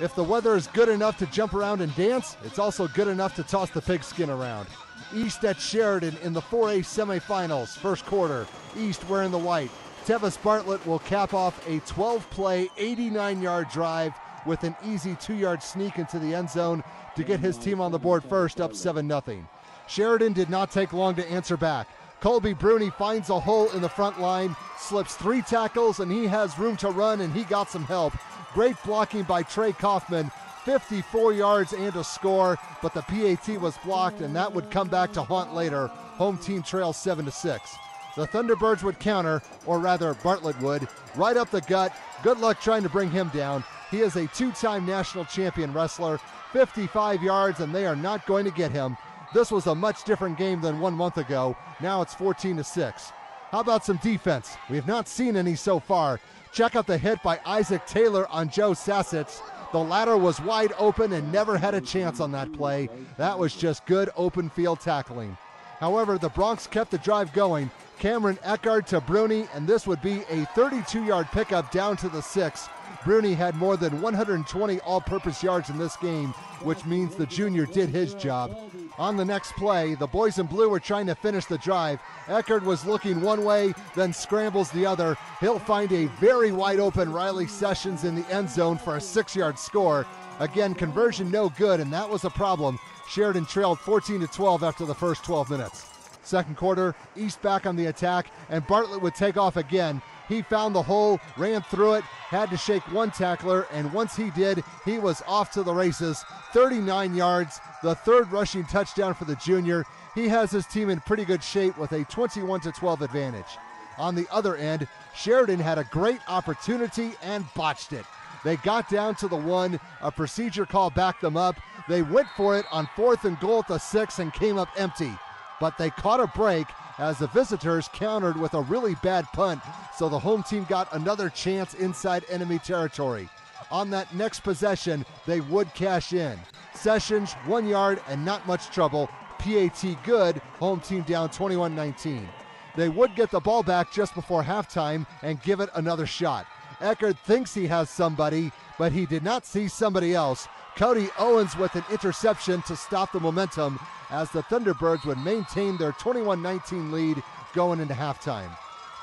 If the weather is good enough to jump around and dance, it's also good enough to toss the pigskin around. East at Sheridan in the 4A semifinals, first quarter. East wearing the white. Tevis Bartlett will cap off a 12-play, 89-yard drive with an easy 2-yard sneak into the end zone to get his team on the board first, up 7-0. Sheridan did not take long to answer back. Colby Bruni finds a hole in the front line, slips 3 tackles, and he has room to run, and he got some help. Great blocking by Trey Kaufman, 54 yards and a score, but the PAT was blocked, and that would come back to haunt later. Home team trails 7-6. The Thunderbirds would counter, or rather Bartlett would, right up the gut. Good luck trying to bring him down. He is a 2-time national champion wrestler, 55 yards, and they are not going to get him. This was a much different game than 1 month ago. Now it's 14-6. How about some defense? We have not seen any so far. Check out the hit by Isaac Taylor on Joe Sassitz. The latter was wide open and never had a chance on that play. That was just good open field tackling. However, the Bronx kept the drive going. Cameron Eckard to Bruni, and this would be a 32-yard pickup down to the 6. Bruni had more than 120 all-purpose yards in this game, which means the junior did his job. On the next play, the boys in blue were trying to finish the drive. Eckard was looking one way, then scrambles the other. He'll find a very wide open Riley Sessions in the end zone for a 6-yard score. Again, conversion no good, and that was a problem. Sheridan trailed 14-12 after the first 12 minutes. Second quarter, East back on the attack, and Bartlett would take off again. He found the hole, ran through it, had to shake one tackler, and once he did, he was off to the races. 39 yards, the third rushing touchdown for the junior. He has his team in pretty good shape with a 21-12 advantage. On the other end, Sheridan had a great opportunity and botched it. They got down to the 1, a procedure call backed them up. They went for it on 4th and goal at the 6 and came up empty. But they caught a break as the visitors countered with a really bad punt, so the home team got another chance inside enemy territory. On that next possession, they would cash in. Sessions, 1 yard and not much trouble. PAT good, home team down 21-19. They would get the ball back just before halftime and give it another shot. Eckard thinks he has somebody, but he did not see somebody else. Cody Owens with an interception to stop the momentum as the Thunderbirds would maintain their 21-19 lead going into halftime.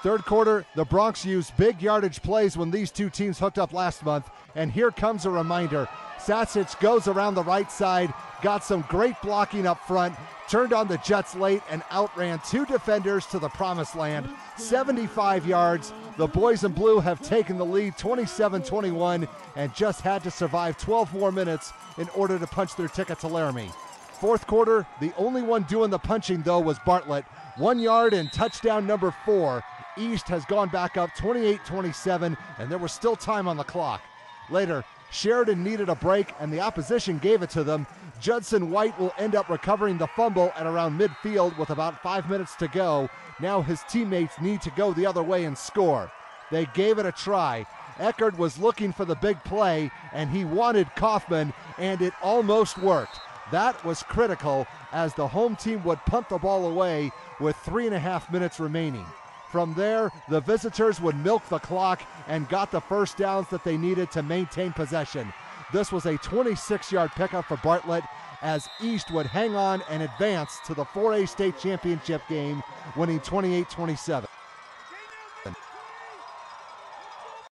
Third quarter, the Bronx used big yardage plays when these two teams hooked up last month, and here comes a reminder. Sassich goes around the right side, got some great blocking up front, turned on the Jets late and outran 2 defenders to the promised land. 75 yards. The boys in blue have taken the lead 27-21 and just had to survive 12 more minutes in order to punch their ticket to Laramie. Fourth quarter, the only one doing the punching though was Bartlett. 1 yard and touchdown number 4. East has gone back up 28-27 and there was still time on the clock. Later, Sheridan needed a break and the opposition gave it to them. Judson White will end up recovering the fumble at around midfield with about 5 minutes to go. Now his teammates need to go the other way and score. They gave it a try. Eckard was looking for the big play and he wanted Kaufman, and it almost worked. That was critical as the home team would punt the ball away with 3.5 minutes remaining. From there, the visitors would milk the clock and got the first downs that they needed to maintain possession. This was a 26-yard pickup for Bartlett as East would hang on and advance to the 4A state championship game, winning 28-27.